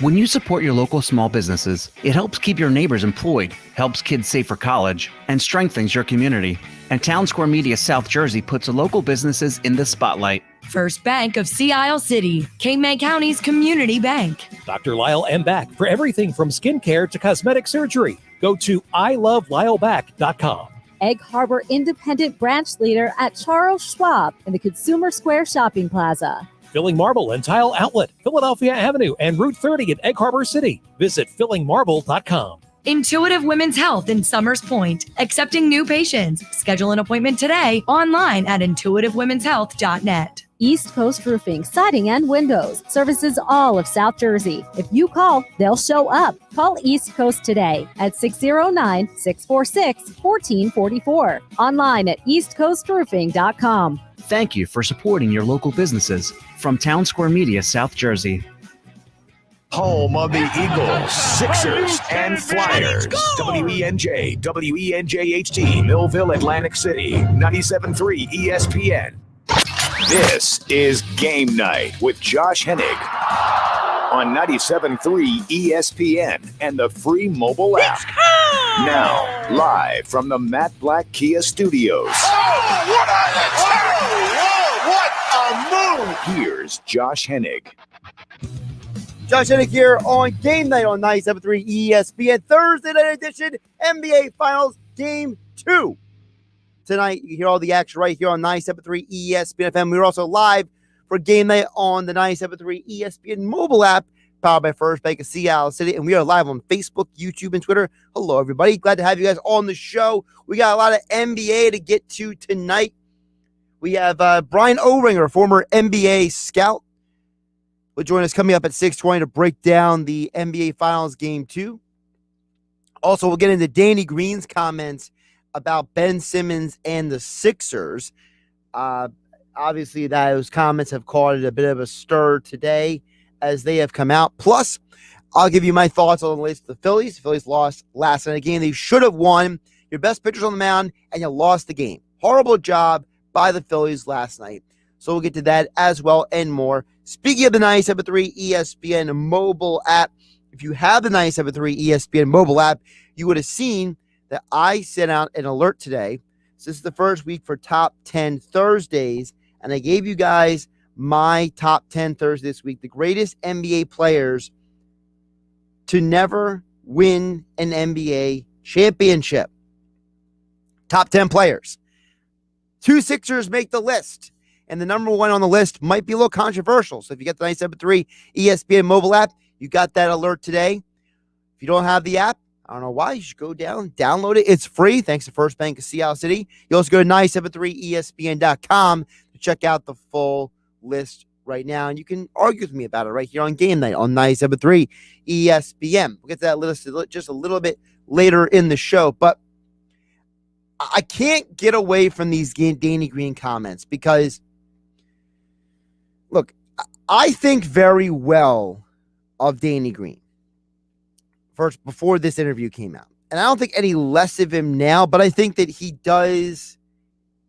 When you support your local small businesses, it helps keep your neighbors employed, helps kids save for college, and strengthens your community. And Town Square Media South Jersey puts local businesses in the spotlight. First Bank of Sea Isle City, Cape County's community bank. Dr. Lyle M. Back for everything from skincare to cosmetic surgery. Go to ilovelylback.com. Egg Harbor Independent Branch Leader at Charles Schwab in the Consumer Square Shopping Plaza. Filling Marble and Tile Outlet, Philadelphia Avenue and Route 30 in Egg Harbor City. Visit fillingmarble.com. Intuitive Women's Health in Summers Point, accepting new patients. Schedule an appointment today online at intuitivewomenshealth.net. East Coast Roofing, Siding and Windows, services all of South Jersey. If you call, they'll show up. Call East Coast today at 609-646-1444. Online at eastcoastroofing.com. Thank you for supporting your local businesses. From Town Square Media, South Jersey. Home of the Eagles, Sixers, and Flyers. WENJ, WENJHT, Millville, Atlantic City, 97.3 ESPN. This is Game Night with Josh Hennig on 97.3 ESPN and the free mobile app. Now, live from the Matt Black Kia Studios. What a move! Here's Josh Hennig. Josh Hennig here on Game Night on 97.3 ESPN. Thursday night edition, NBA Finals Game 2. Tonight, you can hear all the action right here on 97.3 ESPN FM. We're also live for Game Night on the 97.3 ESPN mobile app, powered by First Bank of Sea Isle City. And we are live on Facebook, YouTube, and Twitter. Hello, everybody. Glad to have you guys on the show. We got a lot of NBA to get to tonight. We have Bryan Oringher, former NBA scout, will join us coming up at 6:20 to break down the NBA Finals Game 2. Also, we'll get into Danny Green's comments about Ben Simmons and the Sixers. Obviously, those comments have caused a bit of a stir today as they have come out. Plus, I'll give you my thoughts on the list of the Phillies. The Phillies lost last night again. They should have won. Your best pitchers on the mound, and you lost the game. Horrible job by the Phillies last night. So we'll get to that as well and more. Speaking of the 97.3 ESPN mobile app, if you have the 97.3 ESPN mobile app, you would have seen that I sent out an alert today. So this is the first week for Top 10 Thursdays, and I gave you guys my Top 10 Thursday this week, the greatest NBA players to never win an NBA championship. Top 10 players. 2 Sixers make the list. And the number one on the list might be a little controversial. So if you get the 97.3 ESPN mobile app, you got that alert today. If you don't have the app, I don't know why, you should go down, download it. It's free, thanks to First Bank of Sea Isle City. You also go to 973ESPN.com to check out the full list right now. And you can argue with me about it right here on Game Night on 973 ESPN. We'll get to that list just a little bit later in the show. But I can't get away from these Danny Green comments because, look, I think very well of Danny Green first before this interview came out. And I don't think any less of him now, but I think that he does,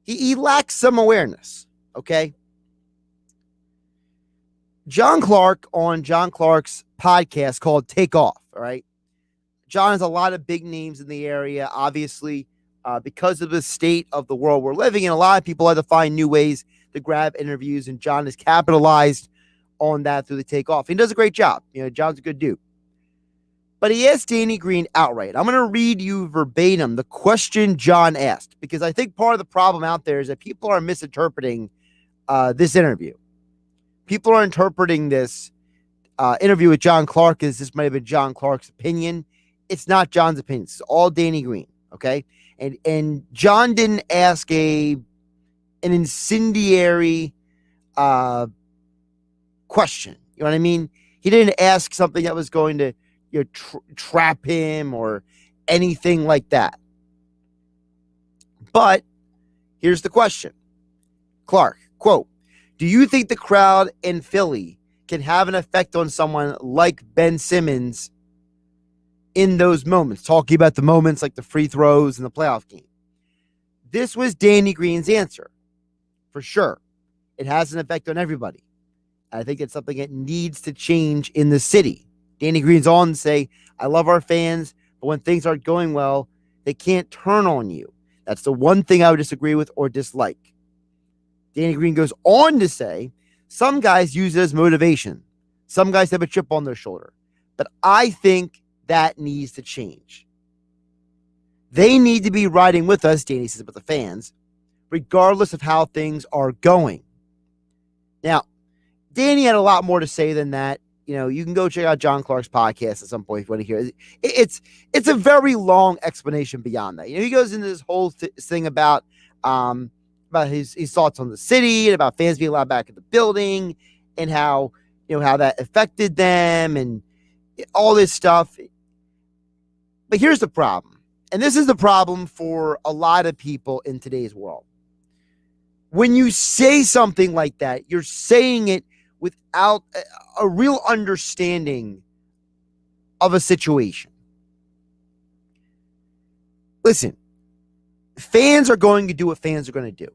he lacks some awareness, okay? John Clark on John Clark's podcast called Take Off, all right? John has a lot of big names in the area, obviously, because of the state of the world we're living in. A lot of people had to find new ways to grab interviews, and John has capitalized on that through the Take Off. He does a great job. You know, John's a good dude. But he asked Danny Green outright. I'm going to read you verbatim the question John asked, because I think part of the problem out there is that people are misinterpreting this interview. People are interpreting this interview with John Clark as this might have been John Clark's opinion. It's not John's opinion. It's all Danny Green, okay? And John didn't ask an incendiary question. You know what I mean? He didn't ask something that was going to trap him or anything like that. But here's the question. Clark, quote, do you think the crowd in Philly can have an effect on someone like Ben Simmons in those moments? Talking about the moments like the free throws in the playoff game. This was Danny Green's answer. For sure. It has an effect on everybody. I think it's something that needs to change in the city. Danny Green's on to say, I love our fans, but when things aren't going well, they can't turn on you. That's the one thing I would disagree with or dislike. Danny Green goes on to say, some guys use it as motivation. Some guys have a chip on their shoulder. But I think that needs to change. They need to be riding with us, Danny says, about the fans, regardless of how things are going. Now, Danny had a lot more to say than that. You know, you can go check out John Clark's podcast at some point if you want to hear it. It's a very long explanation beyond that. You know, he goes into this whole thing about his thoughts on the city and about fans being allowed back in the building and how that affected them and all this stuff. But here's the problem. And this is the problem for a lot of people in today's world. When you say something like that, you're saying it without a real understanding of a situation. Listen, fans are going to do what fans are going to do.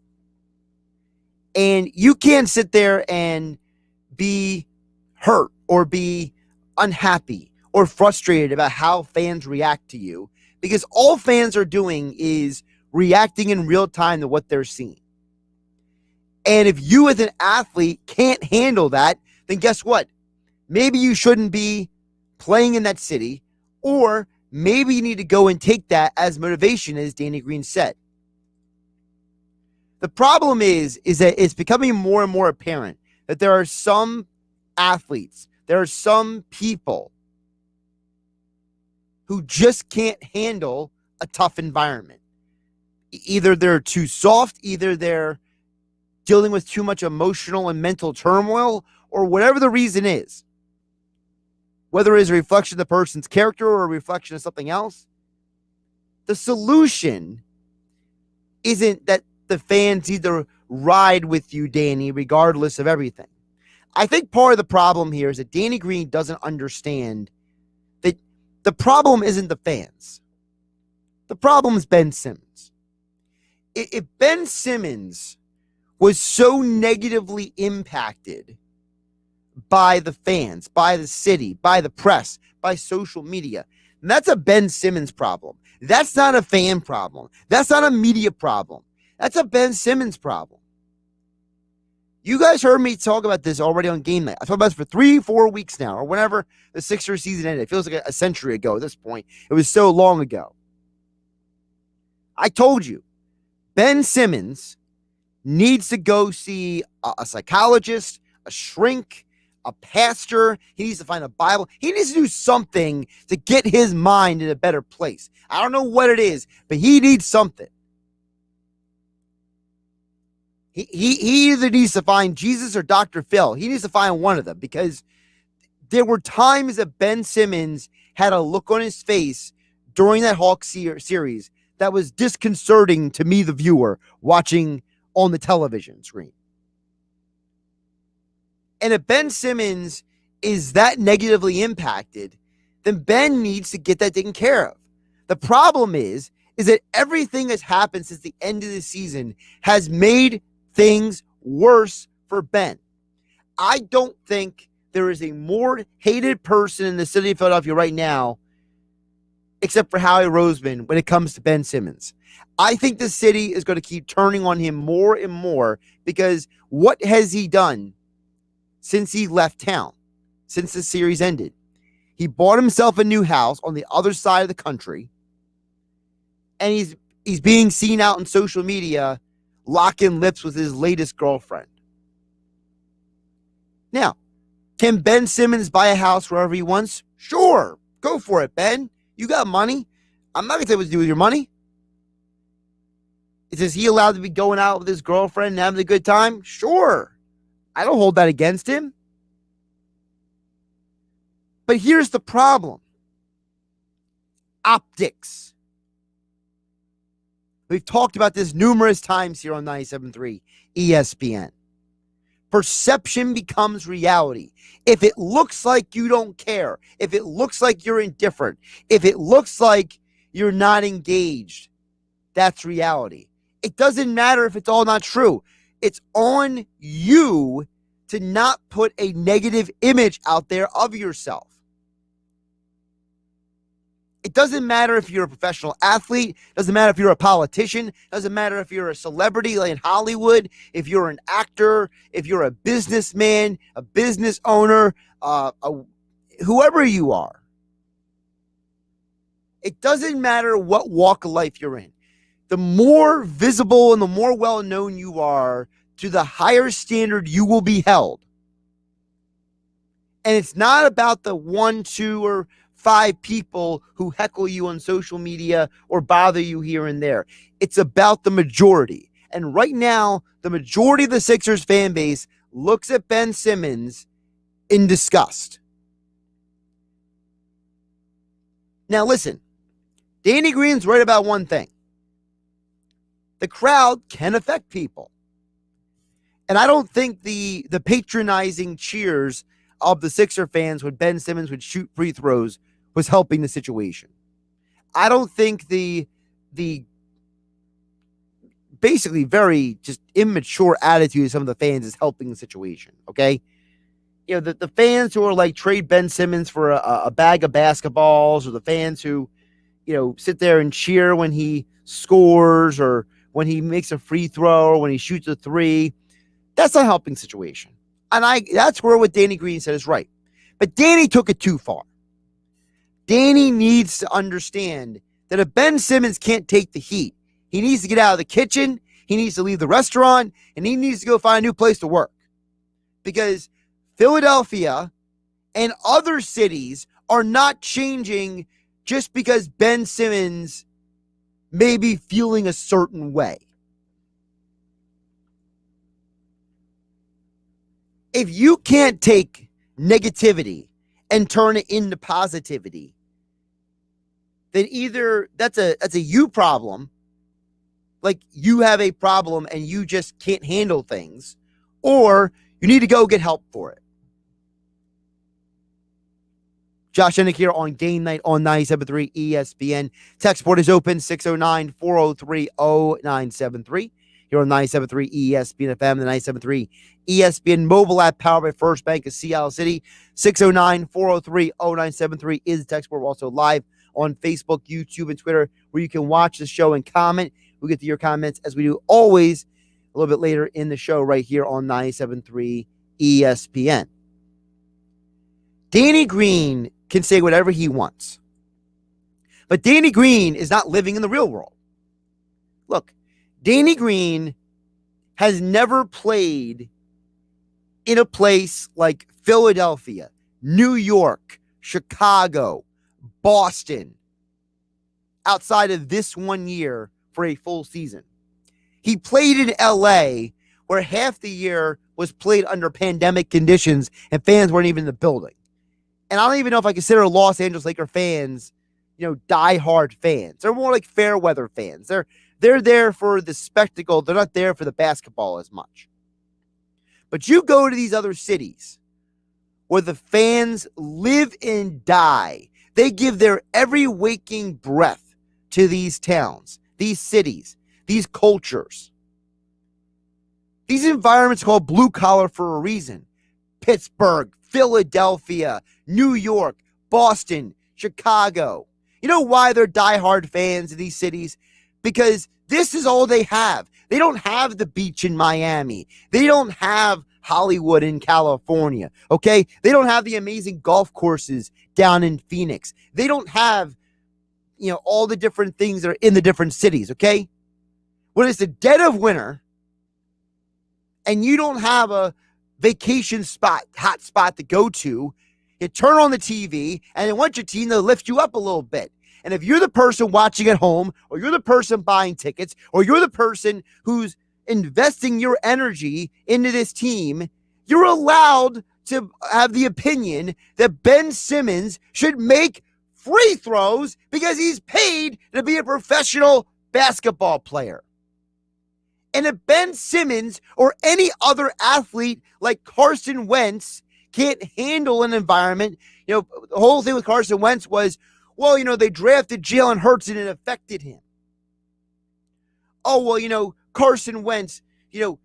And you can't sit there and be hurt or be unhappy or frustrated about how fans react to you, because all fans are doing is reacting in real time to what they're seeing. And if you as an athlete can't handle that, then guess what? Maybe you shouldn't be playing in that city, or maybe you need to go and take that as motivation, as Danny Green said. The problem is that it's becoming more and more apparent that there are some athletes, there are some people who just can't handle a tough environment. Either they're too soft, either they're dealing with too much emotional and mental turmoil, or whatever the reason is. Whether it is a reflection of the person's character or a reflection of something else, the solution isn't that the fans need to ride with you, Danny, regardless of everything. I think part of the problem here is that Danny Green doesn't understand that the problem isn't the fans. The problem is Ben Simmons. If Ben Simmons was so negatively impacted by the fans, by the city, by the press, by social media, and that's a Ben Simmons problem. That's not a fan problem. That's not a media problem. That's a Ben Simmons problem. You guys heard me talk about this already on GameNight. I talked about this for 3-4 weeks now, or whenever the Sixers season ended. It feels like a century ago at this point. It was so long ago. I told you, Ben Simmons needs to go see a psychologist, a shrink, a pastor. He needs to find a Bible. He needs to do something to get his mind in a better place. I don't know what it is, but he needs something. He either needs to find Jesus or Dr. Phil. He needs to find one of them, because there were times that Ben Simmons had a look on his face during that Hawks series that was disconcerting to me, the viewer, watching on the television screen. And if Ben Simmons is that negatively impacted, then Ben needs to get that taken care of. The problem is that everything that's happened since the end of the season has made things worse for Ben. I don't think there is a more hated person in the city of Philadelphia right now, except for Howie Roseman, when it comes to Ben Simmons. I think the city is going to keep turning on him more and more, because what has he done since he left town, since the series ended? He bought himself a new house on the other side of the country, and he's being seen out on social media locking lips with his latest girlfriend. Now, can Ben Simmons buy a house wherever he wants? Sure. Go for it, Ben. You got money. I'm not going to tell you what to do with your money. Is he allowed to be going out with his girlfriend and having a good time? Sure. I don't hold that against him. But here's the problem. Optics. We've talked about this numerous times here on 97.3 ESPN. Perception becomes reality. If it looks like you don't care, if it looks like you're indifferent, if it looks like you're not engaged, that's reality. It doesn't matter if it's all not true. It's on you to not put a negative image out there of yourself. It doesn't matter if you're a professional athlete. It doesn't matter if you're a politician. It doesn't matter if you're a celebrity like in Hollywood, if you're an actor, if you're a businessman, a business owner, whoever you are. It doesn't matter what walk of life you're in. The more visible and the more well-known you are, to the higher standard you will be held. And it's not about the 1, 2, or 5 people who heckle you on social media or bother you here and there. It's about the majority. And right now, the majority of the Sixers fan base looks at Ben Simmons in disgust. Now listen, Danny Green's right about one thing. The crowd can affect people. And I don't think the patronizing cheers of the Sixer fans when Ben Simmons would shoot free throws was helping the situation. I don't think the basically very just immature attitude of some of the fans is helping the situation, okay? You know, the fans who are like trade Ben Simmons for a bag of basketballs, or the fans who, you know, sit there and cheer when he scores or when he makes a free throw or when he shoots a three, that's not helping the situation. And that's where what Danny Green said is right. But Danny took it too far. Danny needs to understand that if Ben Simmons can't take the heat, he needs to get out of the kitchen, he needs to leave the restaurant, and he needs to go find a new place to work. Because Philadelphia and other cities are not changing just because Ben Simmons may be feeling a certain way. If you can't take negativity and turn it into positivity, then either that's a you problem, like you have a problem and you just can't handle things, or you need to go get help for it. Josh Hennig here on Game Night on 97.3 ESPN. Text board is open, 609-403-0973. Here on 97.3 ESPN FM, the 97.3 ESPN mobile app powered by First Bank of Seattle City. 609-403-0973 is the text board. We're also live on Facebook, YouTube, and Twitter, where you can watch the show and comment. We get to your comments, as we do always, a little bit later in the show right here on 97.3 ESPN. Danny Green can say whatever he wants. But Danny Green is not living in the real world. Look, Danny Green has never played in a place like Philadelphia, New York, Chicago, Boston, outside of this 1 year for a full season. He played in LA, where half the year was played under pandemic conditions and fans weren't even in the building. And I don't even know if I consider Los Angeles Laker fans, you know, diehard fans. They're more like fair weather fans. They're there for the spectacle. They're not there for the basketball as much. But you go to these other cities where the fans live and die. They give their every waking breath to these towns, these cities, these cultures. These environments are called blue collar for a reason. Pittsburgh, Philadelphia, New York, Boston, Chicago. You know why they're diehard fans of these cities? Because this is all they have. They don't have the beach in Miami. They don't have Hollywood in California, okay? They don't have the amazing golf courses down in Phoenix. They don't have, you know, all the different things that are in the different cities, okay? When it's the dead of winter and you don't have a vacation spot, hot spot to go to, you turn on the TV and they want your team to lift you up a little bit. And if you're the person watching at home, or you're the person buying tickets, or you're the person who's investing your energy into this team, you're allowed to have the opinion that Ben Simmons should make free throws because he's paid to be a professional basketball player. And if Ben Simmons or any other athlete like Carson Wentz can't handle an environment, you know, the whole thing with Carson Wentz was, well, you know, they drafted Jalen Hurts and it affected him. Oh, well, you know, Carson Wentz, you know,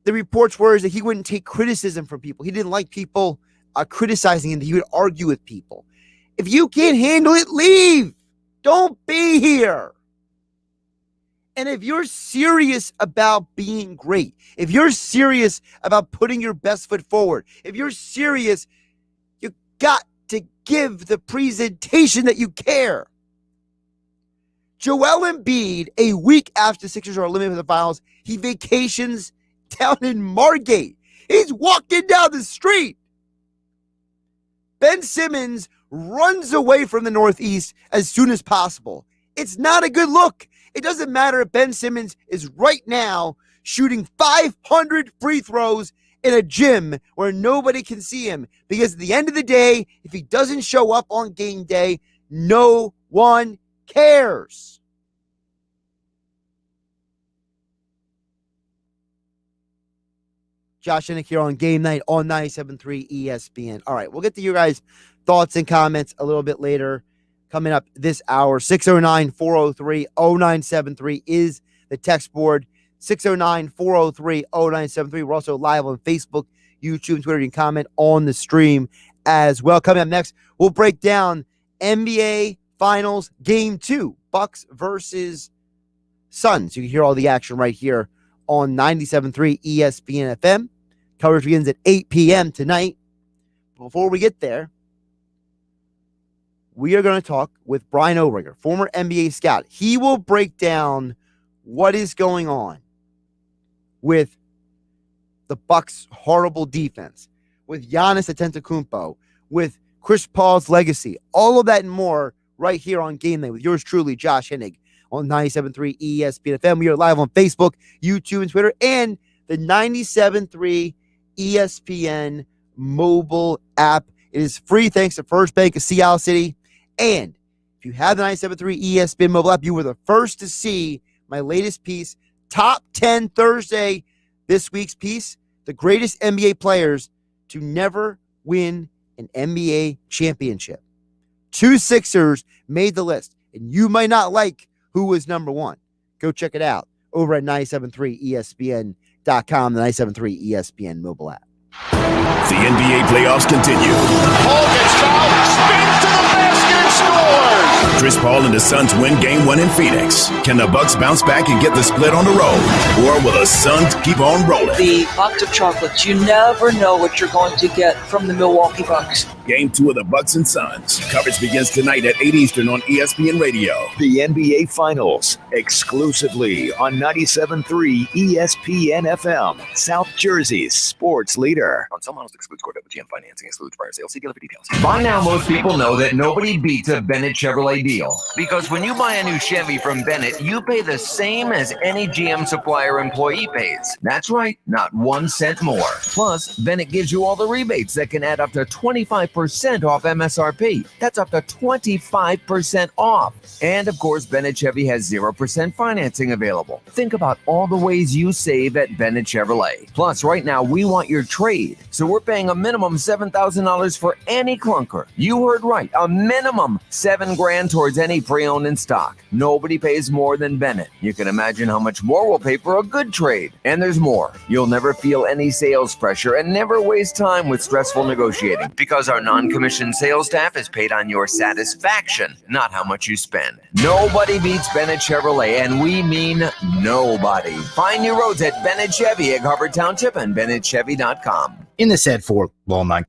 the reports were that he wouldn't take criticism from people. He didn't like people criticizing him, that he would argue with people. If you can't handle it, leave. Don't be here. And if you're serious about being great, if you're serious about putting your best foot forward, if you're serious, you got to give the presentation that you care. Joel Embiid, a week after the Sixers are eliminated from the finals, he vacations down in Margate. He's walking down the street. Ben Simmons runs away from the Northeast as soon as possible. It's not a good look. It doesn't matter if Ben Simmons is right now shooting 500 free throws in a gym where nobody can see him. Because at the end of the day, if he doesn't show up on game day, no one cares. Josh Hennig here on Game Night on 97.3 ESPN. All right, we'll get to you guys' thoughts and comments a little bit later. Coming up this hour, 609-403-0973 is the text board. 609-403-0973. We're also live on Facebook, YouTube, and Twitter. You can comment on the stream as well. Coming up next, we'll break down NBA Finals Game 2, Bucks versus Suns. You can hear all the action right here on 97.3 ESPN FM. Coverage begins at 8 p.m. tonight. Before we get there, we are going to talk with Bryan Oringher, former NBA scout. He will break down what is going on with the Bucks' horrible defense, with Giannis Antetokounmpo, with Chris Paul's legacy, all of that and more right here on Game Night with yours truly, Josh Hennig, on 97.3 ESPN FM. We are live on Facebook, YouTube, and Twitter, and the 97.3 ESPN mobile app. It is free thanks to First Bank of Sea City. And if you have the 97.3 ESPN mobile app, you were the first to see my latest piece, Top 10 Thursday, this week's piece, the greatest NBA players to never win an NBA championship. 2 Sixers made the list, and you might not like who was number 1. Go check it out over at 97.3ESPN.com, the 97.3 ESPN mobile app. The NBA playoffs continue. Paul gets fouled, spins to the basket, scores! Chris Paul and the Suns win Game 1 in Phoenix. Can the Bucks bounce back and get the split on the road? Or will the Suns keep on rolling? The box of chocolates. You never know what you're going to get from the Milwaukee Bucks. Game 2 of the Bucks and Suns. Coverage begins tonight at 8 Eastern on ESPN Radio. The NBA Finals, exclusively on 97.3 ESPN FM, South Jersey's sports leader. On some models excludes Corvette with GM financing, excludes prior sales. See dealer for details. By now, most people know that nobody beats a Bennett Chevrolet deal. Because when you buy a new Chevy from Bennett, you pay the same as any GM supplier employee pays. That's right, not 1 cent more. Plus, Bennett gives you all the rebates that can add up to 25% off MSRP. That's up to 25% off. And of course, Bennett Chevy has 0% financing available. Think about all the ways you save at Bennett Chevrolet. Plus, right now, we want your trade. So we're paying a minimum $7,000 for any clunker. You heard right, a minimum $7,000 towards any pre-owned in stock. Nobody pays more than Bennett. You can imagine how much more we'll pay for a good trade. And there's more. You'll never feel any sales pressure and never waste time with stressful negotiating because our non-commissioned sales staff is paid on your satisfaction, not how much you spend. Nobody beats Bennett Chevrolet, and we mean nobody. Find new roads at Bennett Chevy at Hubbard Township and BennettChevy.com. In the said for Law 9.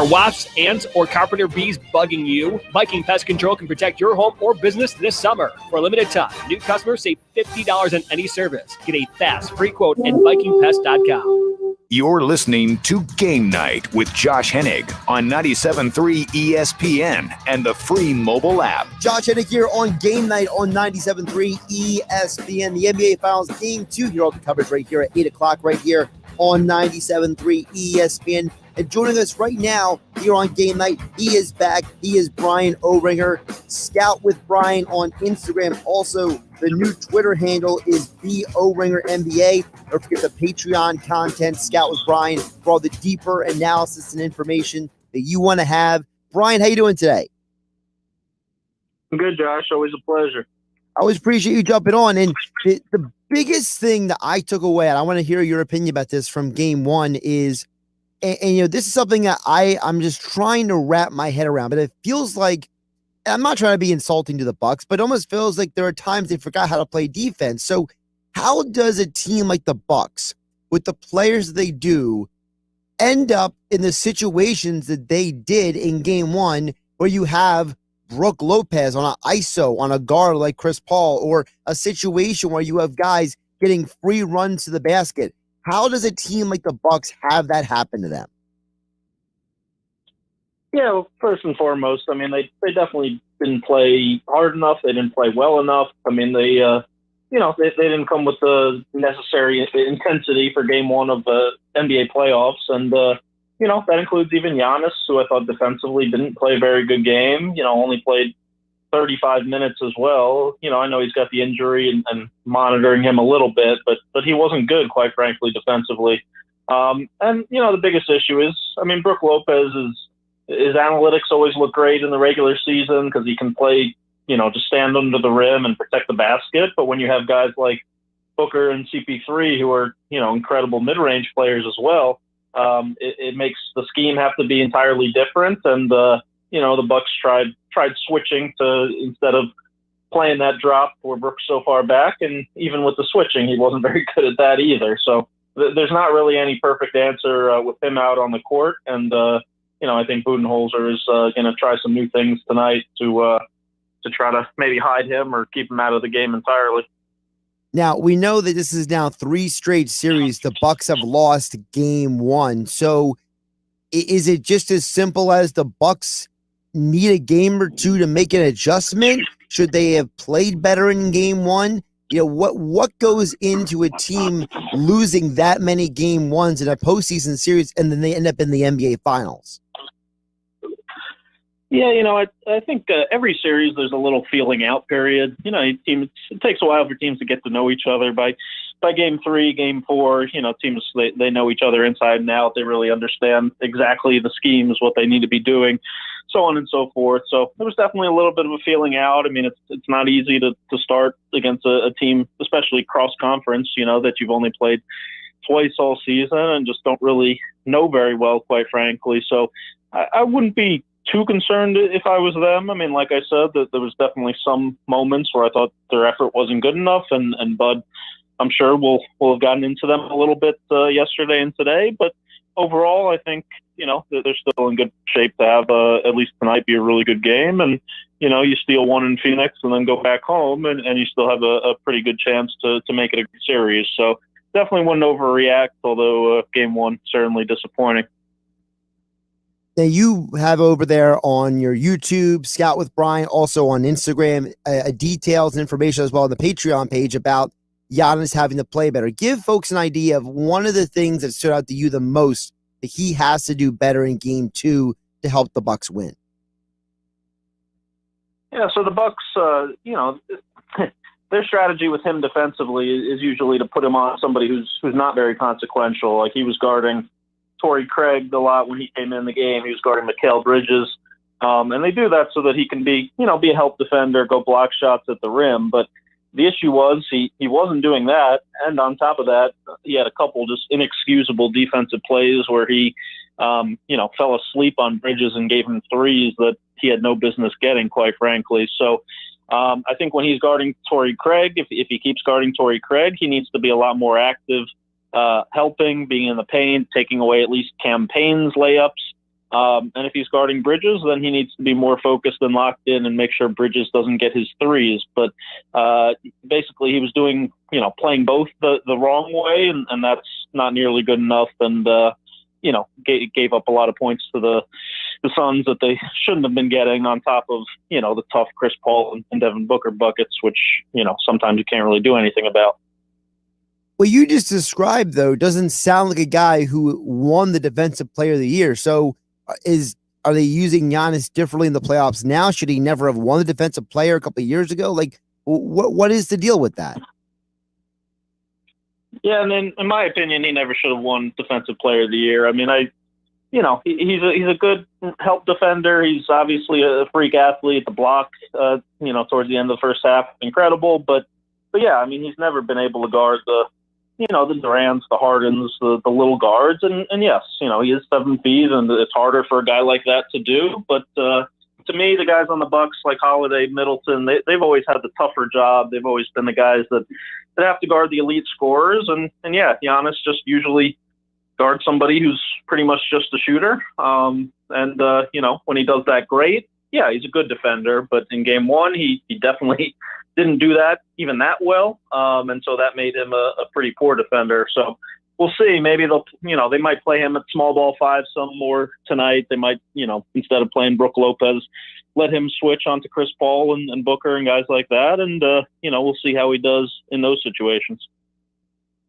Are wasps, ants, or carpenter bees bugging you? Viking Pest Control can protect your home or business this summer. For a limited time, new customers save $50 on any service. Get a fast, free quote at VikingPest.com. You're listening to Game Night with Josh Hennig on 97.3 ESPN and the free mobile app. Josh Hennig here on Game Night on 97.3 ESPN. The NBA Finals Game 2 here, all the coverage right here at 8 o'clock right here on 97.3 ESPN. And joining us right now here on Game Night, he is back. He is Bryan Oringher, Scout with Bryan on Instagram. Also, the new Twitter handle is @OringherNBA. Don't forget the Patreon content, Scout with Bryan, for all the deeper analysis and information that you want to have. Bryan, how you doing today? I'm good, Josh. Always a pleasure. I always appreciate you jumping on. And the biggest thing that I took away, and I want to hear your opinion about this from Game 1, is and this is something that I'm just trying to wrap my head around, but it feels like, I'm not trying to be insulting to the Bucks, but it almost feels like there are times they forgot how to play defense. So how does a team like the Bucks, with the players that they do, end up in the situations that they did in Game 1, where you have Brook Lopez on an ISO on a guard like Chris Paul, or a situation where you have guys getting free runs to the basket? How does a team like the Bucks have that happen to them? Yeah, well, first and foremost, I mean, they definitely didn't play hard enough. They didn't play well enough. I mean, they didn't come with the necessary intensity for Game 1 of the NBA playoffs. And, that includes even Giannis, who I thought defensively didn't play a very good game, only played 35 minutes as well. I know he's got the injury and monitoring him a little bit, but he wasn't good, quite frankly, defensively. And the biggest issue is, I mean, Brook Lopez his analytics always look great in the regular season because he can play, just stand under the rim and protect the basket. But when you have guys like Booker and CP3, who are, incredible mid-range players as well, it makes the scheme have to be entirely different. And, the Bucks tried switching to, instead of playing that drop where Brook's so far back, and even with the switching, he wasn't very good at that either. So there's not really any perfect answer with him out on the court. And, I think Budenholzer is going to try some new things tonight to try to maybe hide him or keep him out of the game entirely. Now, we know that this is now 3 straight series the Bucks have lost Game 1. So is it just as simple as the Bucks need a game or two to make an adjustment? Should they have played better in Game 1? What goes into a team losing that many Game 1s in a postseason series and then they end up in the NBA Finals? Yeah, I think every series there's a little feeling out period. It takes a while for teams to get to know each other. By Game 3, Game 4, teams, they know each other inside and out. They really understand exactly the schemes, what they need to be doing, so on and so forth. So there was definitely a little bit of a feeling out. I mean, it's not easy to start against a team, especially cross-conference, that you've only played twice all season and just don't really know very well, quite frankly. So I wouldn't be too concerned if I was them. I mean, like I said, that there was definitely some moments where I thought their effort wasn't good enough, and Bud, I'm sure, will have gotten into them a little bit yesterday and today. But overall, I think, they're still in good shape to have at least tonight be a really good game. And, you steal one in Phoenix and then go back home, and you still have a pretty good chance to make it a good series. So definitely wouldn't overreact, although Game 1 certainly disappointing. Now, you have over there on your YouTube, Scout with Bryan, also on Instagram, details and information as well on the Patreon page about Giannis having to play better. Give folks an idea of one of the things that stood out to you the most that he has to do better in Game 2 to help the Bucks win. Yeah, so the Bucks, their strategy with him defensively is usually to put him on somebody who's not very consequential. Like, he was guarding Torrey Craig a lot when he came in the game. He was guarding Mikal Bridges. And they do that so that he can be a help defender, go block shots at the rim. But the issue was he wasn't doing that. And on top of that, he had a couple just inexcusable defensive plays where he, fell asleep on Bridges and gave him threes that he had no business getting, quite frankly. So I think when he's guarding Torrey Craig, if he keeps guarding Torrey Craig, he needs to be a lot more active, helping, being in the paint, taking away at least Cam Payne's layups. And if he's guarding Bridges, then he needs to be more focused and locked in and make sure Bridges doesn't get his threes. But basically, he was doing, playing both the wrong way, and that's not nearly good enough. And gave up a lot of points to the Suns that they shouldn't have been getting, on top of the tough Chris Paul and Devin Booker buckets, which sometimes you can't really do anything about. What you just described, though, doesn't sound like a guy who won the Defensive Player of the Year. So are they using Giannis differently in the playoffs now? Should he never have won the Defensive Player a couple of years ago? Like, what is the deal with that? Yeah, and then in my opinion, he never should have won Defensive Player of the Year. I mean, he's a good help defender. He's obviously a freak athlete. The block, towards the end of the first half, incredible. But yeah, I mean, he's never been able to guard the Durants, the Hardens, the little guards. And yes, he is 7 feet, and it's harder for a guy like that to do. But to me, the guys on the Bucks, like Holiday, Middleton, they've always had the tougher job. They've always been the guys that have to guard the elite scorers. And yeah, Giannis just usually guards somebody who's pretty much just a shooter. When he does that, great. Yeah, he's a good defender. But in game one, he definitely didn't do that even that well. And so that made him a pretty poor defender. So we'll see. Maybe they might play him at small ball 5 some more tonight. They might, instead of playing Brook Lopez, let him switch onto Chris Paul and Booker and guys like that. And, we'll see how he does in those situations.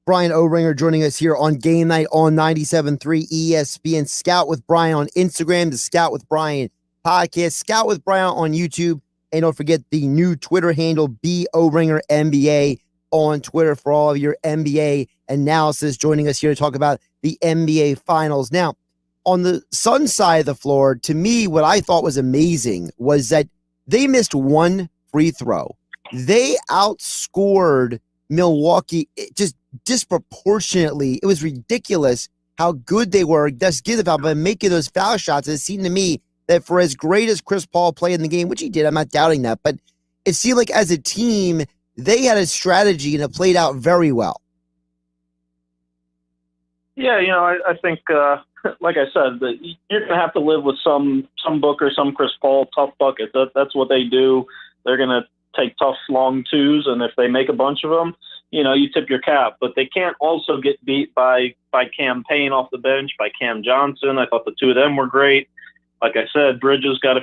Bryan Oringher joining us here on Game Night on 97.3 ESPN. Scout with Bryan on Instagram, the Scout with Bryan podcast, Scout with Bryan on YouTube. And don't forget the new Twitter handle, BOringer NBA on Twitter for all of your NBA analysis. Joining us here to talk about the NBA Finals. Now, on the Sun side of the floor, to me, what I thought was amazing was that they missed one free throw. They outscored Milwaukee just disproportionately. It was ridiculous how good they were. Just give the foul, but making those foul shots. It seemed to me that for as great as Chris Paul played in the game, which he did, I'm not doubting that, but it seemed like as a team, they had a strategy and it played out very well. Yeah, I think, like I said, that you're going to have to live with some Booker, some Chris Paul, tough buckets. That's what they do. They're going to take tough, long twos, and if they make a bunch of them, you tip your cap. But they can't also get beat by Cam Payne off the bench, by Cam Johnson. I thought the two of them were great. Like I said, Bridges got a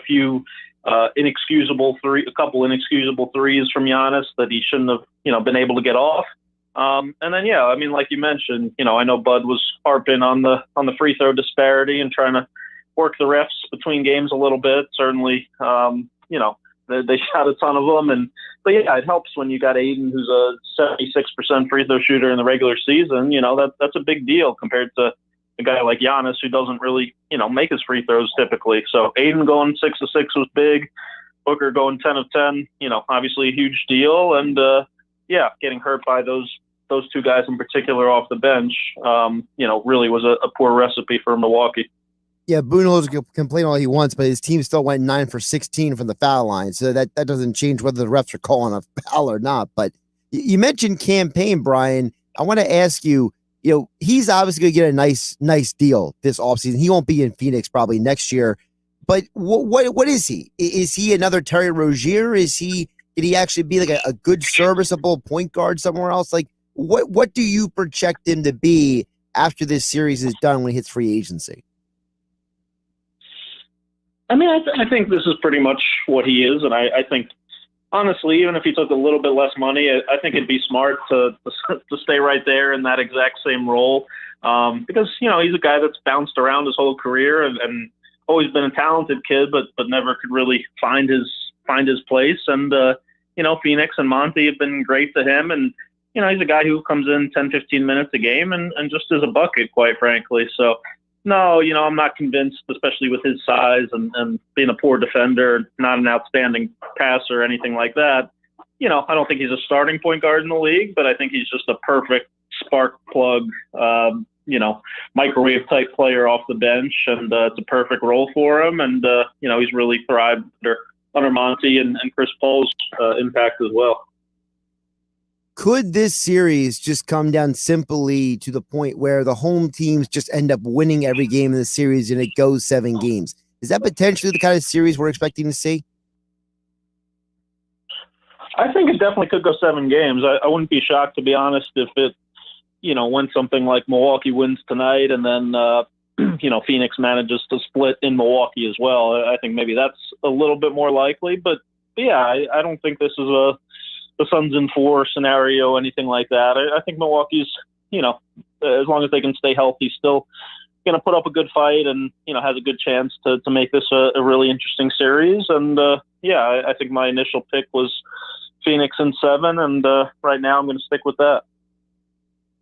couple inexcusable threes from Giannis that he shouldn't have, been able to get off. And then, yeah, I mean, like you mentioned, I know Bud was harping on the free throw disparity and trying to work the refs between games a little bit. Certainly, they shot a ton of them. But yeah, it helps when you got Aiden, who's a 76% free throw shooter in the regular season. That's a big deal compared to a guy like Giannis, who doesn't really, make his free throws typically. So Aiden going 6 of 6 was big. Booker going 10 of 10, obviously a huge deal. And getting hurt by those two guys in particular off the bench, really was a poor recipe for Milwaukee. Yeah, Budenholzer can complain all he wants, but his team still went 9 for 16 from the foul line. So that doesn't change whether the refs are calling a foul or not. But you mentioned Cam Payne, Bryan. I want to ask you, he's obviously going to get a nice deal this offseason. He won't be in Phoenix probably next year. But what is he? Is he another Terry Rozier? Did he actually be like a good serviceable point guard somewhere else? Like what do you project him to be after this series is done when he hits free agency? I mean, I think this is pretty much what he is. And I think, honestly, even if he took a little bit less money, I think it'd be smart to stay right there in that exact same role. Because, he's a guy that's bounced around his whole career and always been a talented kid, but never could really find his place. And, Phoenix and Monty have been great to him. And, he's a guy who comes in 10, 15 minutes a game and just is a bucket, quite frankly. So, no, I'm not convinced, especially with his size and being a poor defender, not an outstanding passer or anything like that. I don't think he's a starting point guard in the league, but I think he's just a perfect spark plug, microwave type player off the bench. And it's a perfect role for him. And, he's really thrived under Monty and Chris Paul's impact as well. Could this series just come down simply to the point where the home teams just end up winning every game in the series and it goes 7 games? Is that potentially the kind of series we're expecting to see? I think it definitely could go 7 games. I wouldn't be shocked, to be honest, if it, went something like Milwaukee wins tonight and then, Phoenix manages to split in Milwaukee as well. I think maybe that's a little bit more likely. But yeah, I don't think this is the Suns in 4 scenario, anything like that. I think Milwaukee's, as long as they can stay healthy, still going to put up a good fight and, has a good chance to make this a really interesting series. And, I think my initial pick was Phoenix in 7, and right now I'm going to stick with that.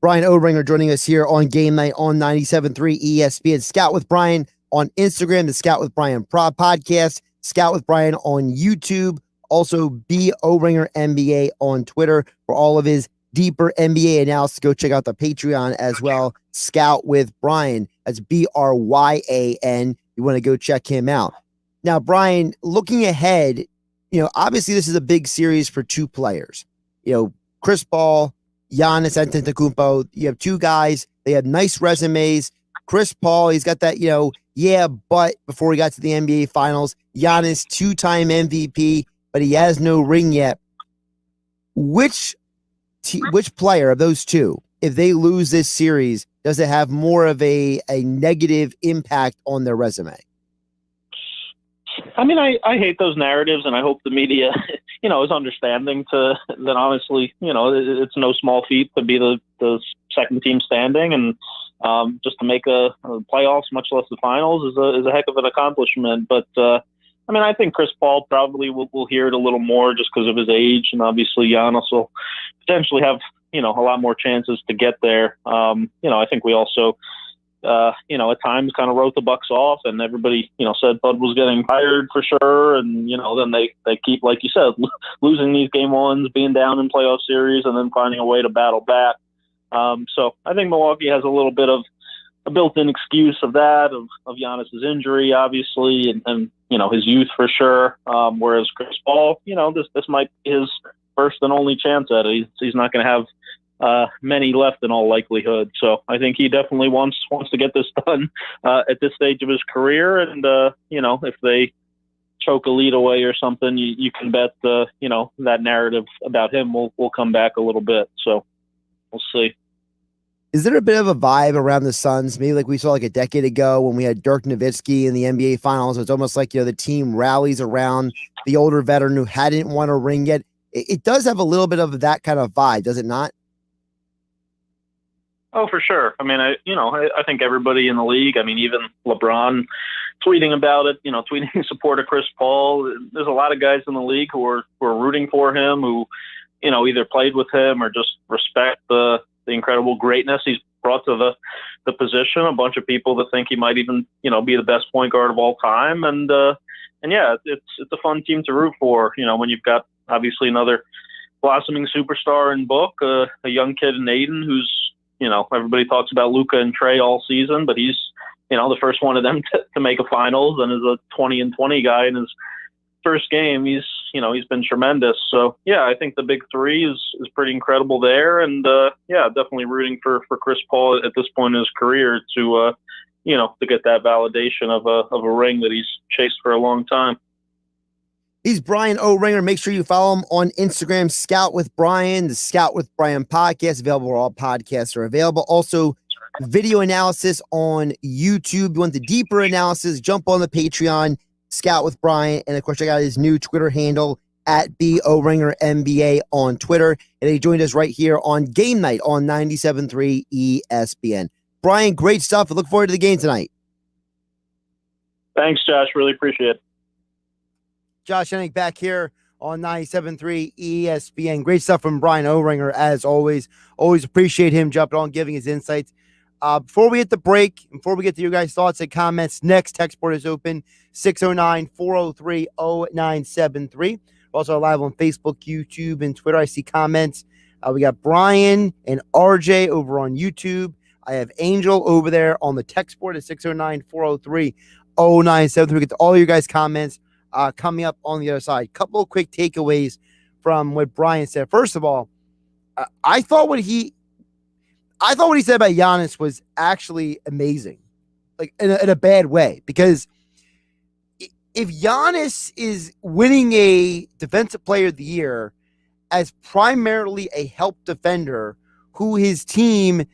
Bryan Oringher joining us here on Game Night on 97.3 ESPN. Scout with Bryan on Instagram, the Scout with Bryan podcast, Scout with Bryan on YouTube, also B. Oringher NBA on Twitter for all of his deeper NBA analysis. Go check out the Patreon as well, Scout with Bryan. That's Bryan. You want to go check him out. Now, Bryan, looking ahead, obviously this is a big series for 2 players. Chris Paul, Giannis Antetokounmpo. You have 2 guys. They have nice resumes. Chris Paul, he's got that, but before he got to the NBA Finals. Giannis, 2-time MVP, but he has no ring yet. Which player of those 2, if they lose this series, does it have more of a negative impact on their resume? I mean, I hate those narratives, and I hope the media, is understanding that honestly, it's no small feat to be the second team standing, and just to make a playoffs, much less the finals, is a heck of an accomplishment. But I think Chris Paul probably will hear it a little more just because of his age, and obviously Giannis will potentially have a lot more chances to get there. I think we also. At times kind of wrote the Bucks off, and everybody, said Bud was getting tired for sure. And, then they keep, like you said, losing these game 1s, being down in playoff series, and then finding a way to battle back. So I think Milwaukee has a little bit of a built-in excuse of that, of Giannis's injury, obviously, and his youth for sure. Whereas Chris Paul, this might be his first and only chance at it. He's not going to have many left in all likelihood. So I think he definitely wants to get this done at this stage of his career. And, if they choke a lead away or something, you can bet, that narrative about him will come back a little bit. So we'll see. Is there a bit of a vibe around the Suns, maybe like we saw like a decade ago when we had Dirk Nowitzki in the NBA Finals? It's almost like, the team rallies around the older veteran who hadn't won a ring yet. It does have a little bit of that kind of vibe, does it not? Oh, for sure. I mean, I think everybody in the league, even LeBron tweeting about it, tweeting support of Chris Paul. There's a lot of guys in the league who are rooting for him, who, either played with him or just respect the incredible greatness he's brought to the position. A bunch of people that think he might even, be the best point guard of all time. And yeah, it's a fun team to root for, when you've got obviously another blossoming superstar in Book, a young kid in Aiden who's, everybody talks about Luka and Trey all season, but he's, the first one of them to make a finals, and is a 20-20 guy in his first game. He's been tremendous. So yeah, I think the big 3 is pretty incredible there. And definitely rooting for Chris Paul at this point in his career to get that validation of a ring that he's chased for a long time. He's Bryan Oringher. Make sure you follow him on Instagram, Scout with Bryan, the Scout with Bryan podcast, available where all podcasts are available. Also, video analysis on YouTube. You want the deeper analysis, jump on the Patreon, Scout with Bryan. And of course, check out his new Twitter handle at B. Oringher NBA on Twitter. And he joined us right here on Game Night on 97.3 ESPN. Bryan, great stuff. I look forward to the game tonight. Thanks, Josh. Really appreciate it. Josh Hennig back here on 97.3 ESPN. Great stuff from Bryan Oringher, as always. Always appreciate him jumping on, giving his insights. Before we hit the break, before we get to your guys' thoughts and comments, next text board is open, 609-403-0973. We're also live on Facebook, YouTube, and Twitter. I see comments. We got Bryan and RJ over on YouTube. I have Angel over there on the text board at 609-403-0973. We get to all your guys' comments coming up on the other side. Couple of quick takeaways from what Bryan said. First of all, I thought what he said about Giannis was actually amazing, like in a bad way, because if Giannis is winning a Defensive Player of the Year as primarily a help defender who his team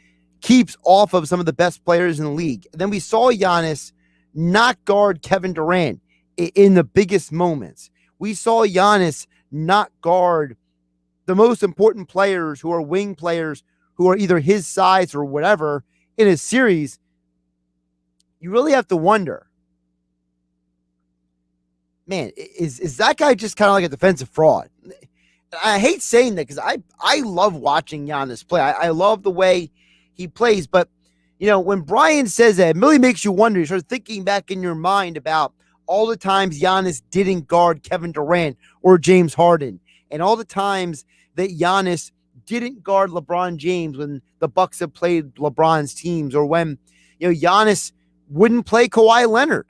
keeps off of some of the best players in the league, and then we saw Giannis not guard Kevin Durant in the biggest moments. We saw Giannis not guard the most important players who are wing players who are either his size or whatever in a series. You really have to wonder, man, is that guy just kind of like a defensive fraud? I hate saying that because I love watching Giannis play. I love the way he plays. But, when Bryan says that, it really makes you wonder. You start thinking back in your mind about all the times Giannis didn't guard Kevin Durant or James Harden, and all the times that Giannis didn't guard LeBron James when the Bucks have played LeBron's teams, or when, Giannis wouldn't play Kawhi Leonard,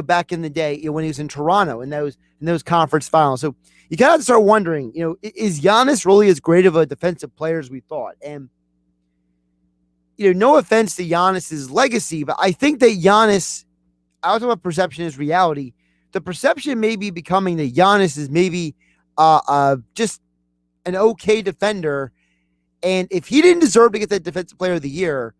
back in the day, when he was in Toronto in those conference finals. So you kind of start wondering, is Giannis really as great of a defensive player as we thought? And, no offense to Giannis's legacy, but I think that Giannis, I was talking about perception is reality. The perception may be becoming that Giannis is maybe just an okay defender. And if he didn't deserve to get that Defensive Player of the Year,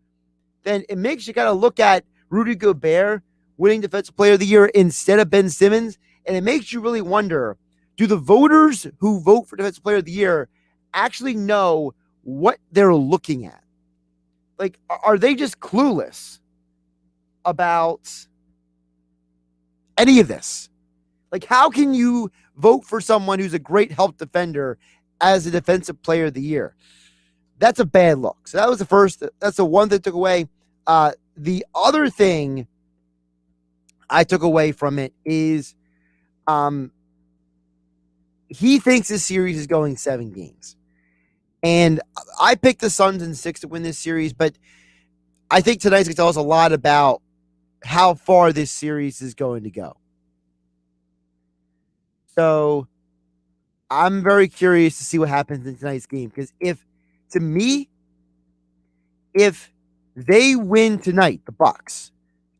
then it makes you kind of look at Rudy Gobert winning Defensive Player of the Year instead of Ben Simmons. And it makes you really wonder, do the voters who vote for Defensive Player of the Year actually know what they're looking at? Like, are they just clueless about any of this? Like, how can you vote for someone who's a great help defender as a Defensive Player of the Year? That's a bad look. So that was that's the one that took away. The other thing I took away from it is he thinks this series is going 7 games. And I picked the Suns in 6 to win this series, but I think tonight's going to tell us a lot about how far this series is going to go. So I'm very curious to see what happens in tonight's game, because if they win tonight, the Bucks,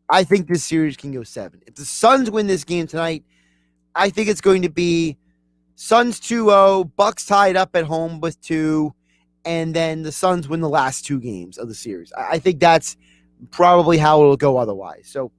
I think this series can go 7. If the Suns win this game tonight, I think it's going to be Suns 2-0, Bucks tied up at home with 2, and then the Suns win the last 2 games of the series. I think that's probably how it'll go otherwise. So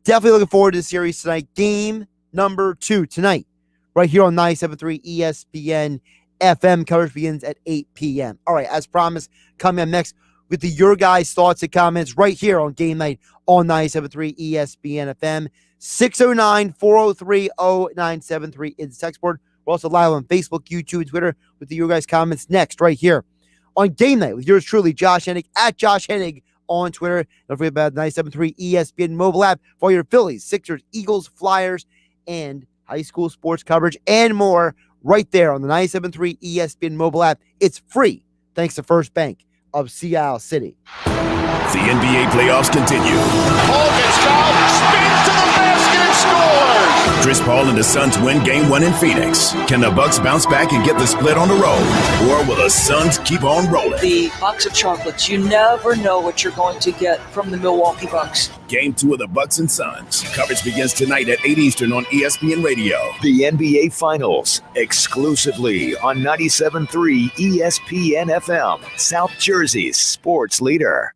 definitely looking forward to the series tonight. Game number 2 tonight, right here on 97.3 ESPN FM. Coverage begins at 8 p.m. All right, as promised, coming up next with your guys' thoughts and comments right here on Game Night on 97.3 ESPN FM. 609-403-0973 is the text board. We're also live on Facebook, YouTube, and Twitter with your guys' comments next right here on Game Night with yours truly, Josh Hennig, at Josh Hennig on Twitter. Don't forget about the 97.3 ESPN mobile app for your Phillies, Sixers, Eagles, Flyers, and high school sports coverage and more right there on the 97.3 ESPN mobile app. It's free thanks to First Bank of Sea City. The NBA playoffs continue. Paul gets fouled, spins to the basket and scores! Chris Paul and the Suns win Game 1 in Phoenix. Can the Bucks bounce back and get the split on the road? Or will the Suns keep on rolling? The box of chocolates, you never know what you're going to get from the Milwaukee Bucks. Game 2 of the Bucks and Suns. Coverage begins tonight at 8 Eastern on ESPN Radio. The NBA Finals, exclusively on 97.3 ESPN FM, South Jersey's sports leader.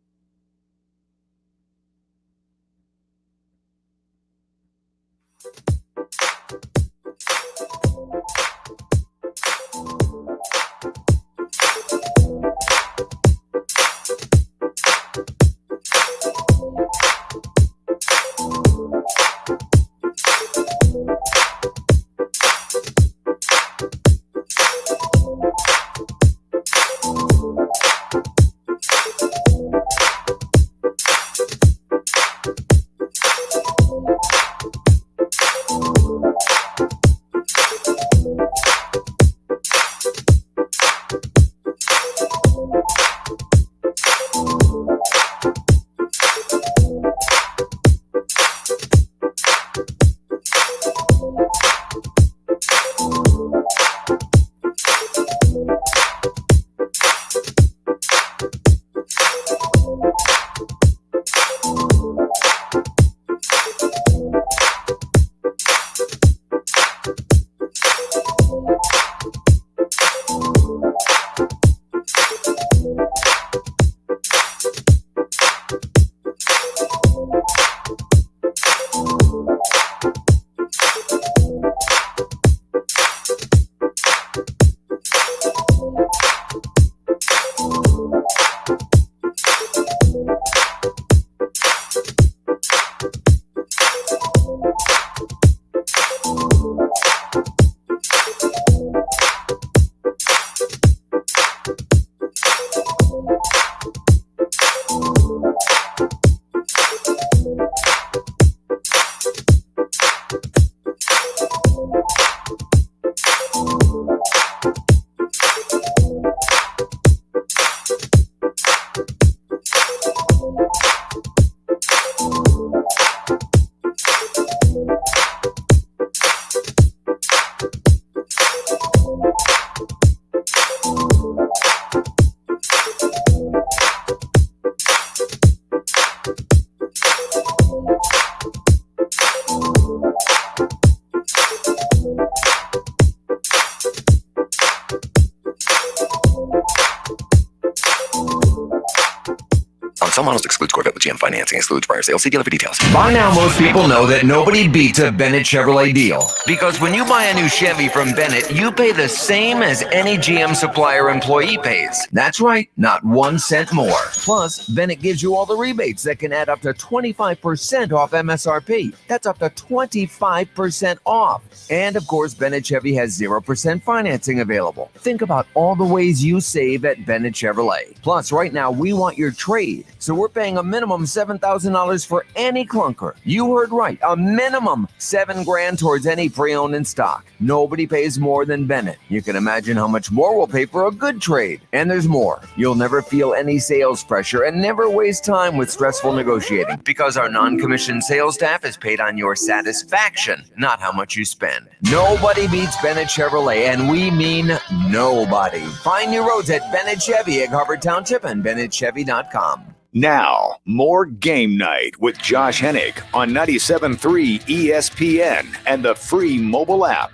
Some models excludes Corvette with GM financing, excludes prior sales. See dealer for details. By now, most people know that nobody beats a Bennett Chevrolet deal. Because when you buy a new Chevy from Bennett, you pay the same as any GM supplier employee pays. That's right, not 1 cent more. Plus, Bennett gives you all the rebates that can add up to 25% off MSRP. That's up to 25% off. And of course, Bennett Chevy has 0% financing available. Think about all the ways you save at Bennett Chevrolet. Plus, right now, we want your trade. So we're paying a minimum $7,000 for any clunker. You heard right, a minimum $7,000 towards any pre-owned in stock. Nobody pays more than Bennett. You can imagine how much more we'll pay for a good trade. And there's more. You'll never feel any sales pressure and never waste time with stressful negotiating because our non-commissioned sales staff is paid on your satisfaction, not how much you spend. Nobody beats Bennett Chevrolet, and we mean nobody. Find new roads at Bennett Chevy, Egg Harbor Township, and BennettChevy.com. Now, more Game Night with Josh Hennig on 97.3 ESPN and the free mobile app.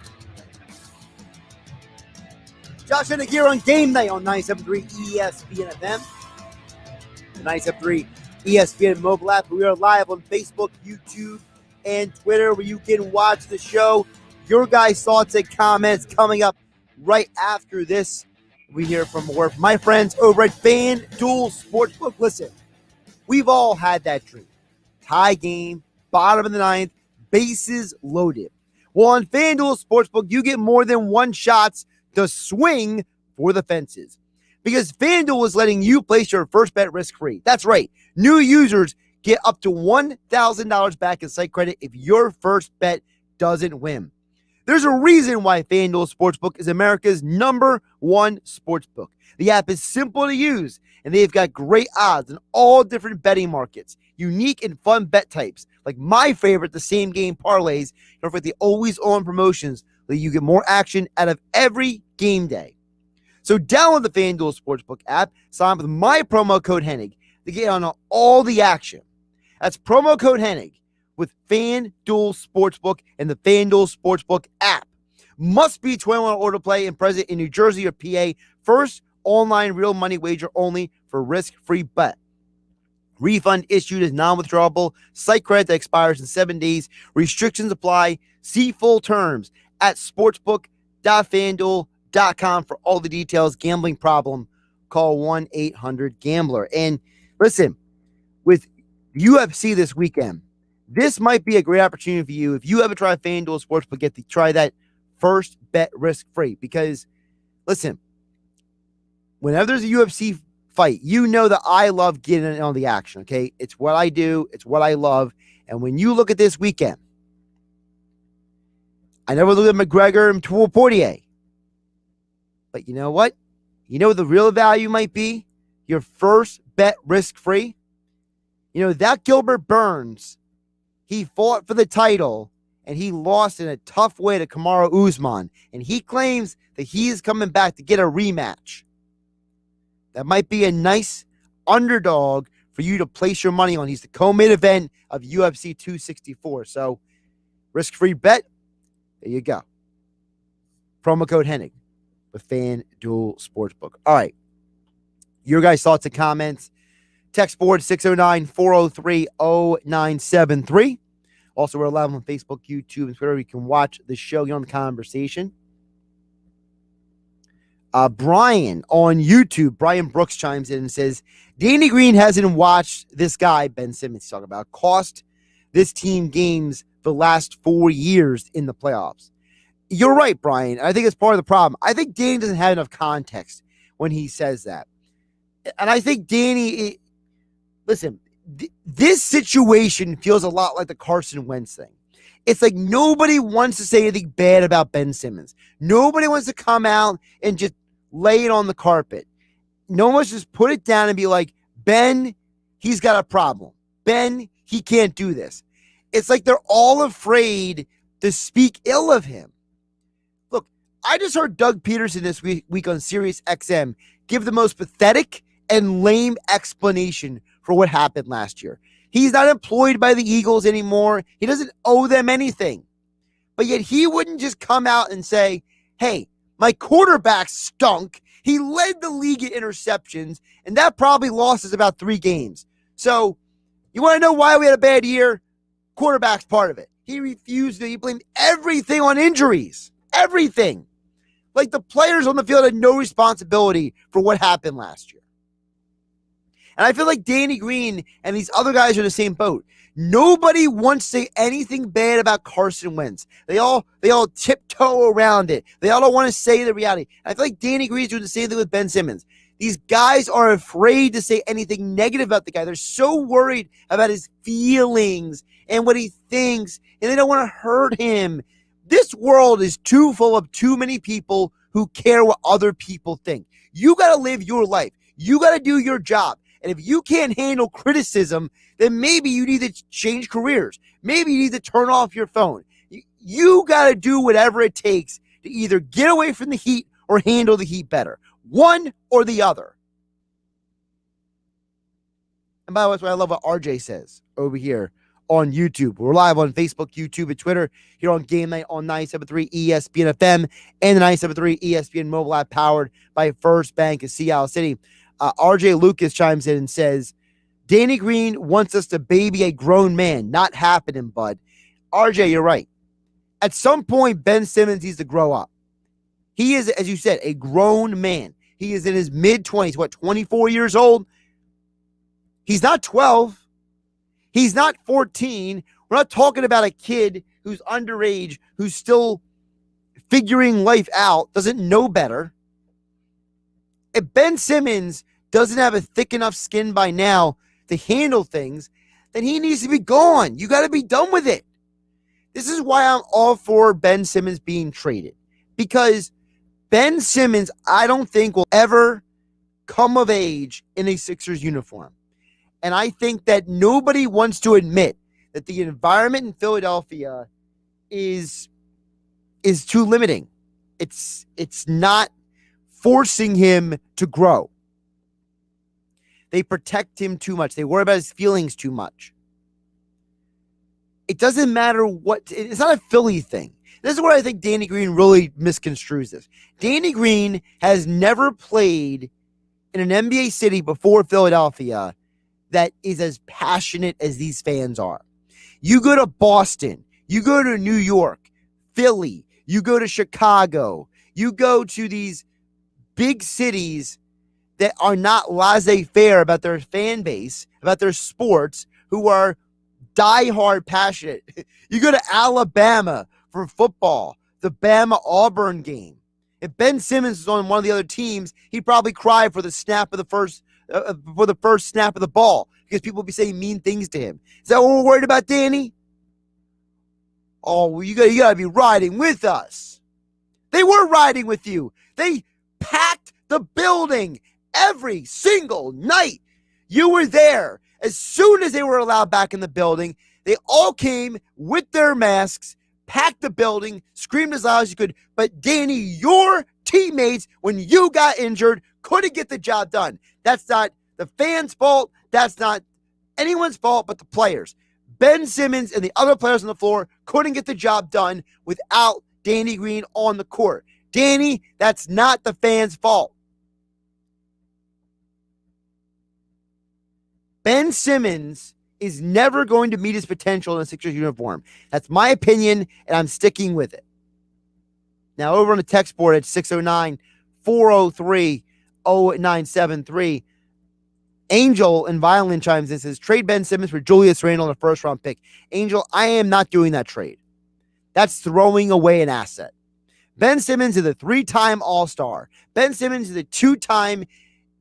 Josh Hennig here on Game Night on 97.3 ESPN FM. The 97.3 ESPN mobile app. We are live on Facebook, YouTube, and Twitter where you can watch the show. Your guys' thoughts and comments coming up right after this. We hear from my friends over at FanDuel Sportsbook. Listen, we've all had that dream. Tie game, bottom of the ninth, bases loaded. Well, on FanDuel Sportsbook, you get more than one shots to swing for the fences. Because FanDuel is letting you place your first bet risk-free. That's right. New users get up to $1,000 back in site credit if your first bet doesn't win. There's a reason why FanDuel Sportsbook is America's #1 sportsbook. The app is simple to use, and they've got great odds in all different betting markets, unique and fun bet types, like my favorite, the same game parlays, and for the always-on promotions, that you get more action out of every game day. So download the FanDuel Sportsbook app, sign up with my promo code Hennig to get on all the action. That's promo code Hennig with FanDuel Sportsbook and the FanDuel Sportsbook app. Must be 21 or to play and present in New Jersey or PA. First online real money wager only for risk-free bet. Refund issued as non-withdrawable. Site credit that expires in 7 days. Restrictions apply. See full terms at sportsbook.fanduel.com for all the details. Gambling problem, call 1-800-GAMBLER. And listen, with UFC this weekend, this might be a great opportunity for you. If you ever try FanDuel Sportsbook, get to try that first bet risk-free. Because, listen, whenever there's a UFC fight, you know that I love getting in on the action, okay? It's what I do. It's what I love. And when you look at this weekend, I never looked at McGregor and Poirier. But you know what? You know what the real value might be? Your first bet risk-free. You know, that Gilbert Burns, he fought for the title, and he lost in a tough way to Kamaru Usman. And he claims that he is coming back to get a rematch. That might be a nice underdog for you to place your money on. He's the co-main event of UFC 264. So, risk-free bet, there you go. Promo code Hennig with FanDuel Sportsbook. All right. Your guys' thoughts and comments. Text board 609-403-0973. Also, we're live on Facebook, YouTube, and Twitter. You can watch the show. You're on the conversation. Bryan on YouTube, Bryan Brooks chimes in and says, Danny Green hasn't watched this guy, Ben Simmons, talking about, cost this team games the last 4 years in the playoffs. You're right, Bryan. I think it's part of the problem. I think Danny doesn't have enough context when he says that. And I think Danny, listen, this situation feels a lot like the Carson Wentz thing. It's like nobody wants to say anything bad about Ben Simmons. Nobody wants to come out and just lay it on the carpet. No one wants to just put it down and be like, Ben, he's got a problem. Ben, he can't do this. It's like they're all afraid to speak ill of him. Look, I just heard Doug Peterson this week on Sirius XM give the most pathetic and lame explanation for what happened last year. He's not employed by the Eagles anymore. He doesn't owe them anything. But yet he wouldn't just come out and say, hey, my quarterback stunk. He led the league in interceptions, and that probably lost us about 3 games. So, you want to know why we had a bad year? Quarterback's part of it. He refused to. He blamed everything on injuries. Everything. Like the players on the field had no responsibility for what happened last year. And I feel like Danny Green and these other guys are in the same boat. Nobody wants to say anything bad about Carson Wentz. They all tiptoe around it. They all don't want to say the reality. I feel like Danny Green's doing the same thing with Ben Simmons. These guys are afraid to say anything negative about the guy. They're so worried about his feelings and what he thinks, and they don't want to hurt him. This world is too full of too many people who care what other people think. You got to live your life. You got to do your job. And if you can't handle criticism, then maybe you need to change careers. Maybe you need to turn off your phone. You got to do whatever it takes to either get away from the heat or handle the heat better. One or the other. And by the way, that's what I love what RJ says over here on YouTube. We're live on Facebook, YouTube, and Twitter here on Game Night on 97.3 ESPN FM and the 97.3 ESPN mobile app powered by First Bank of Seattle City. RJ Lucas chimes in and says, Danny Green wants us to baby a grown man. Not happening, bud. RJ, you're right. At some point, Ben Simmons needs to grow up. He is, as you said, a grown man. He is in his mid-20s, 24 years old? He's not 12. He's not 14. We're not talking about a kid who's underage, who's still figuring life out, doesn't know better. If Ben Simmons doesn't have a thick enough skin by now to handle things, then he needs to be gone. You got to be done with it. This is why I'm all for Ben Simmons being traded. Because Ben Simmons, I don't think, will ever come of age in a Sixers uniform. And I think that nobody wants to admit that the environment in Philadelphia is too limiting. It's not forcing him to grow. They protect him too much. They worry about his feelings too much. It doesn't matter what. It's not a Philly thing. This is where I think Danny Green really misconstrues this. Danny Green has never played in an NBA city before Philadelphia that is as passionate as these fans are. You go to Boston, you go to New York, Philly, you go to Chicago, you go to these big cities that are not laissez-faire about their fan base, about their sports, who are diehard passionate. You go to Alabama for football, the Bama-Auburn game. If Ben Simmons was on one of the other teams, he'd probably cry for the snap of the first snap of the ball because people would be saying mean things to him. Is that what we're worried about, Danny? Oh, well, you got to be riding with us. They were riding with you. They packed the building every single night. You were there. As soon as they were allowed back in the building, they all came with their masks, packed the building, screamed as loud as you could. But Danny, your teammates, when you got injured, couldn't get the job done. That's not the fans' fault. That's not anyone's fault but the players. Ben Simmons and the other players on the floor couldn't get the job done without Danny Green on the court. Danny, that's not the fans' fault. Ben Simmons is never going to meet his potential in a Sixers uniform. That's my opinion, and I'm sticking with it. Now, over on the text board at 609-403-0973, Angel and Violin chimes in and says, trade Ben Simmons for Julius Randle in a first-round pick. Angel, I am not doing that trade. That's throwing away an asset. Ben Simmons is a 3-time All-Star. Ben Simmons is a 2-time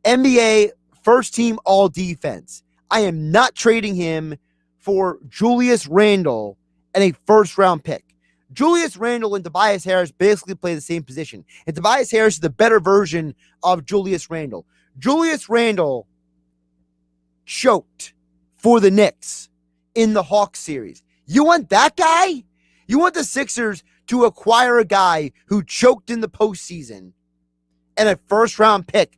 NBA first-team All-Defense. I am not trading him for Julius Randle and a first-round pick. Julius Randle and Tobias Harris basically play the same position. And Tobias Harris is the better version of Julius Randle. Julius Randle choked for the Knicks in the Hawks series. You want that guy? You want the Sixers to acquire a guy who choked in the postseason and a first-round pick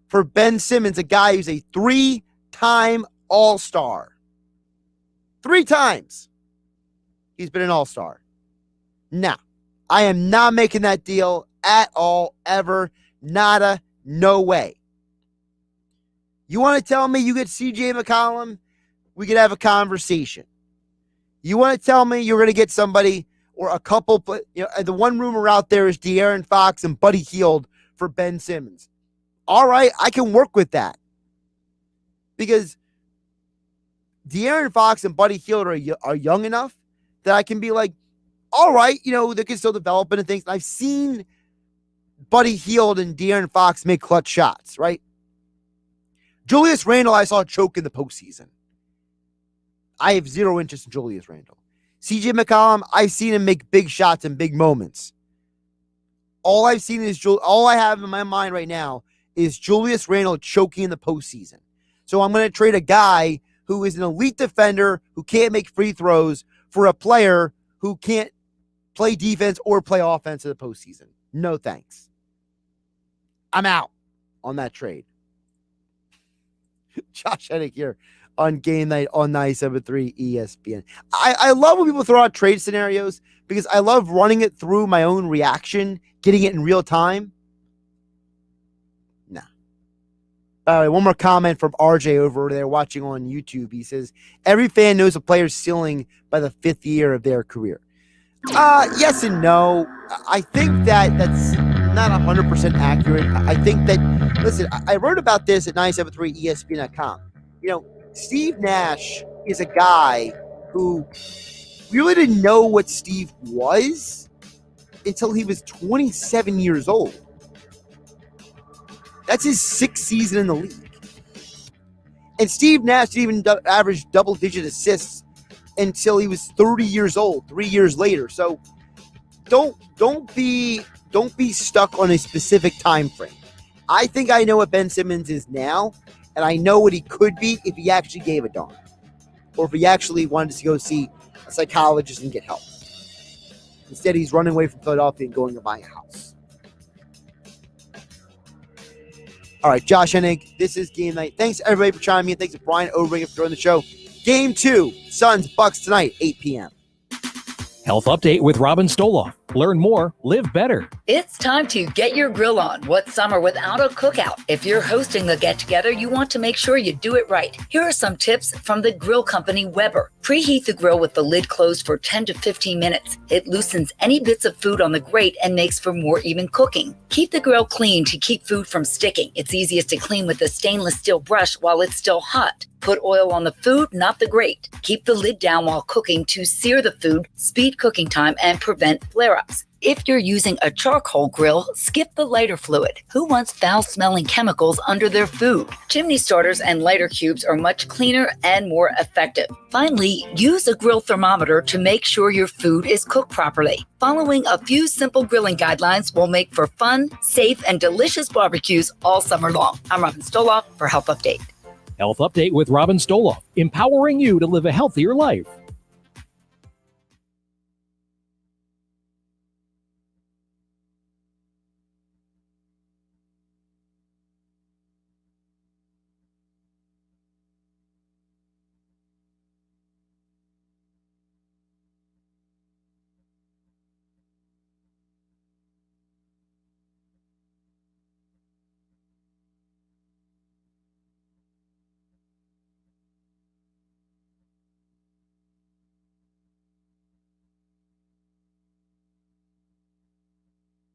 for Ben Simmons, a guy who's a 3-time All-Star. 3 times he's been an All-Star. No, I am not making that deal at all, ever, nada, no way. You want to tell me you get CJ McCollum? We could have a conversation. You want to tell me you're going to get somebody or a couple, but the one rumor out there is De'Aaron Fox and Buddy Hield for Ben Simmons. All right, I can work with that. Because De'Aaron Fox and Buddy Hield are young enough that I can be like, all right, they can still develop into things. I've seen Buddy Hield and De'Aaron Fox make clutch shots, right? Julius Randle, I saw choke in the postseason. I have zero interest in Julius Randle. CJ McCollum, I've seen him make big shots in big moments. All I have in my mind right now is Julius Randle choking in the postseason. So I'm going to trade a guy who is an elite defender who can't make free throws for a player who can't play defense or play offense in the postseason. No thanks. I'm out on that trade. Josh Hennig here on Game Night on 97.3 ESPN. I love when people throw out trade scenarios because I love running it through my own reaction, getting it in real time. Nah. By the way, one more comment from RJ over there watching on YouTube. He says, every fan knows a player's ceiling by the 5th year of their career. Yes and no. I think that's not 100% accurate. I think that, listen, I wrote about this at 973ESPN.com. Steve Nash is a guy who really didn't know what Steve was until he was 27 years old. That's his 6th season in the league. And Steve Nash didn't even average double-digit assists until he was 30 years old, 3 years later. So don't be stuck on a specific time frame. I think I know what Ben Simmons is now, and I know what he could be if he actually gave a darn. Or if he actually wanted to go see a psychologist and get help. Instead, he's running away from Philadelphia and going to buy a house. All right, Josh Hennig, this is Game Night. Thanks, everybody, for chiming in. Thanks to Bryan Oringher for joining the show. Game 2, Suns-Bucks tonight, 8 p.m. Health Update with Robin Stoloff. Learn more, live better. It's time to get your grill on. What's summer without a cookout? If you're hosting a get-together, you want to make sure you do it right. Here are some tips from the grill company Weber. Preheat the grill with the lid closed for 10 to 15 minutes. It loosens any bits of food on the grate and makes for more even cooking. Keep the grill clean to keep food from sticking. It's easiest to clean with a stainless steel brush while it's still hot. Put oil on the food, not the grate. Keep the lid down while cooking to sear the food, speed cooking time, and prevent flare-ups. If you're using a charcoal grill, skip the lighter fluid. Who wants foul-smelling chemicals under their food? Chimney starters and lighter cubes are much cleaner and more effective. Finally, use a grill thermometer to make sure your food is cooked properly. Following a few simple grilling guidelines will make for fun, safe, and delicious barbecues all summer long. I'm Robin Stoloff for Health Update. Health Update with Robin Stoloff, empowering you to live a healthier life.